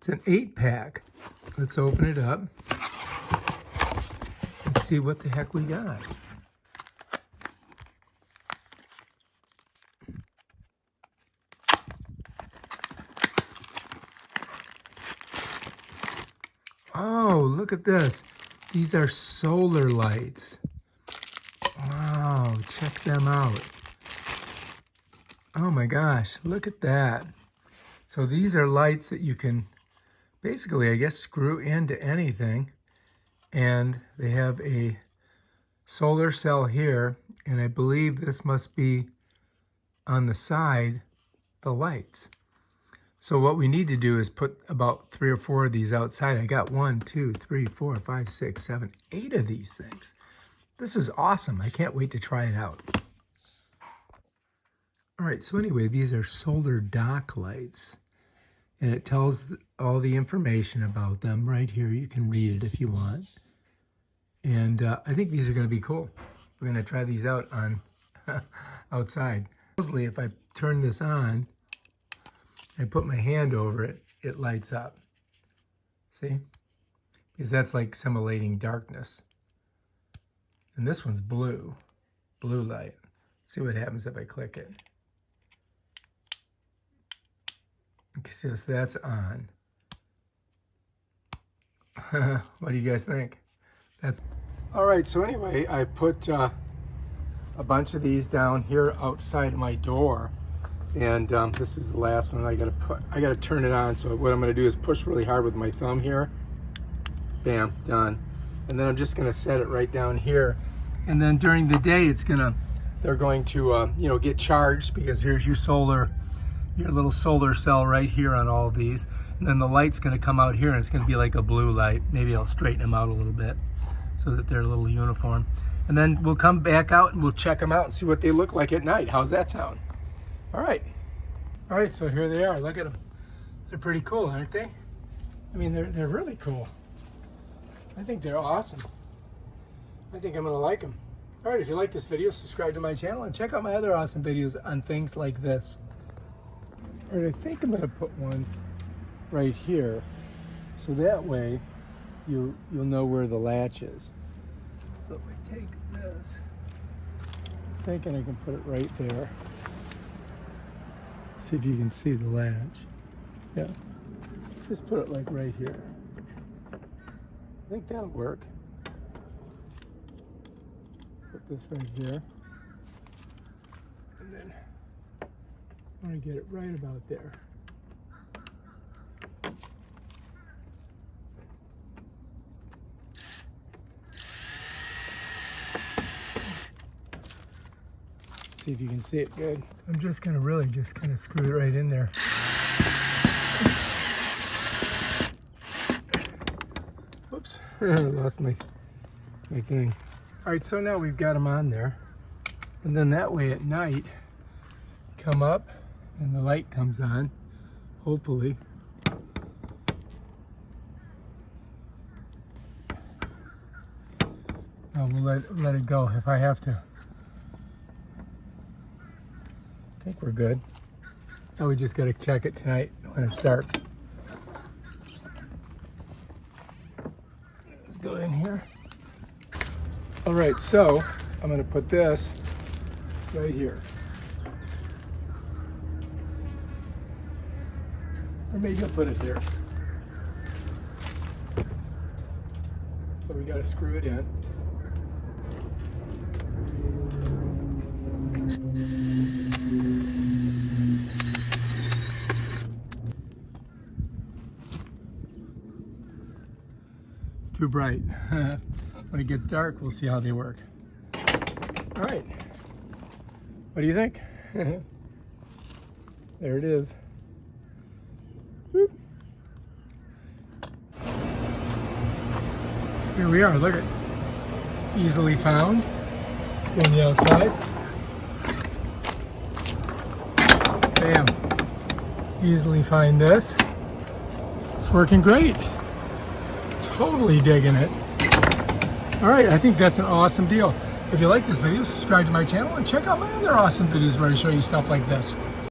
It's an 8-pack. Let's open it up and see what the heck we got. Oh, look at this. These are solar lights. Wow, check them out. Oh my gosh, look at that. So these are lights that you can basically, I guess, screw into anything. And they have a solar cell here, and I believe this must be on the side, the lights. So what we need to do is put about 3 or 4 of these outside. I got 1, 2, 3, 4, 5, 6, 7, 8 of these things. This is awesome. I can't wait to try it out. All right, so anyway, these are solar dock lights, and it tells all the information about them right here. You can read it if you want. And I think these are going to be cool. We're going to try these out on outside. Supposedly, if I turn this on, I put my hand over it, it lights up. See? Because that's like simulating darkness. And this one's blue light. Let's see what happens if I click it. Okay, so that's on. What do you guys think? That's all right. So anyway, I put a bunch of these down here outside my door. And this is the last one. I gotta turn it on. So what I'm gonna do is push really hard with my thumb here. Bam, done. And then I'm just gonna set it right down here. And then during the day, they're going to get charged, because here's your little solar cell right here on all these. And then the light's gonna come out here, and it's gonna be like a blue light. Maybe I'll straighten them out a little bit so that they're a little uniform. And then we'll come back out and we'll check them out and see what they look like at night. How's that sound? All right, so here they are. Look at them. They're pretty cool, aren't they? I mean, they're really cool. I think they're awesome. I think I'm gonna like them. All right, if you like this video, subscribe to my channel and check out my other awesome videos on things like this. All right, I think I'm gonna put one right here, so that way you'll know where the latch is. So if I take this, I'm thinking I can put it right there. See if you can see the latch. Yeah, just put it like right here. I think that'll work. Put this right here. And then I want to get it right about there. See if you can see it good. So I'm just gonna really just kind of screw it right in there. Oops, I lost my thing. All right, so now we've got them on there. And then that way at night, come up and the light comes on, hopefully. Now we'll let it go if I have to. I think we're good. Now we just gotta check it tonight when it starts. Let's go in here. All right, so I'm gonna put this right here. Or maybe I'll put it here. So we gotta screw it in. Too bright. When it gets dark, we'll see how they work. All right. What do you think? There it is. Whoop. Here we are. Look at it. Easily found. Let's go on the outside. Bam. Easily find this. It's working great. Totally digging it. All right, I think that's an awesome deal. If you like this video, subscribe to my channel and check out my other awesome videos where I show you stuff like this.